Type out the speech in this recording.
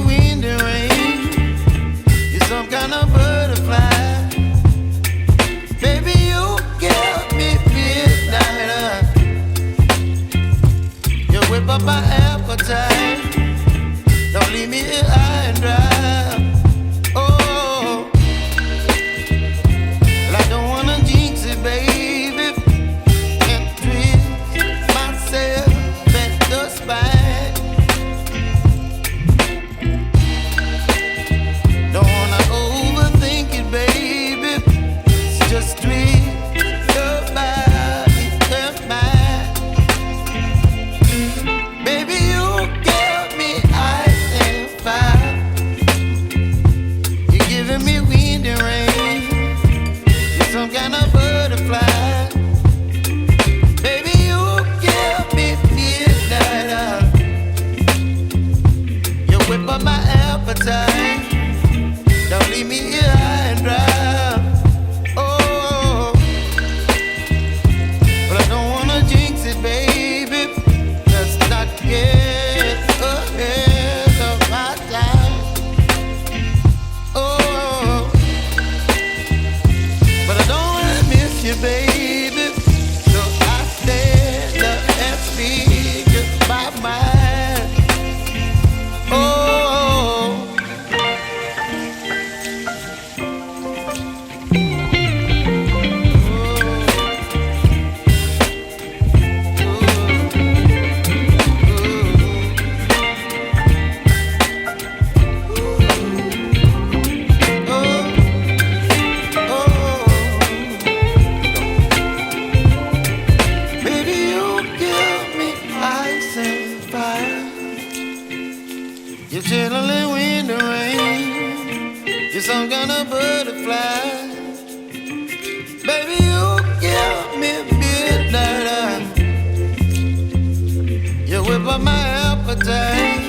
wind and rain. You're some kind of butterfly. Baby, you give me midnight. You whip up my appetite. Don't leave me here high and dry. Oh, well, I don't wanna jinx it, baby, and twist myself at the spine. Don't wanna overthink it, baby. It's just twist your body and mine. Baby, you give me ice and fire. You're giving me wind and rain. You're some kind of butterfly. Baby, you give me midnight. You whip up my appetite. Don't leave me here high and dry. Oh, but I don't wanna jinx it, baby. Let's not get ahead of my time. Oh, but I don't wanna miss you, baby. So I stand up and speak my mind. Oh. Baby, you give me ice and fire. You're chilling wind and rain. You're some kind of butterfly. Baby, you give me midnight. You whip up my appetite.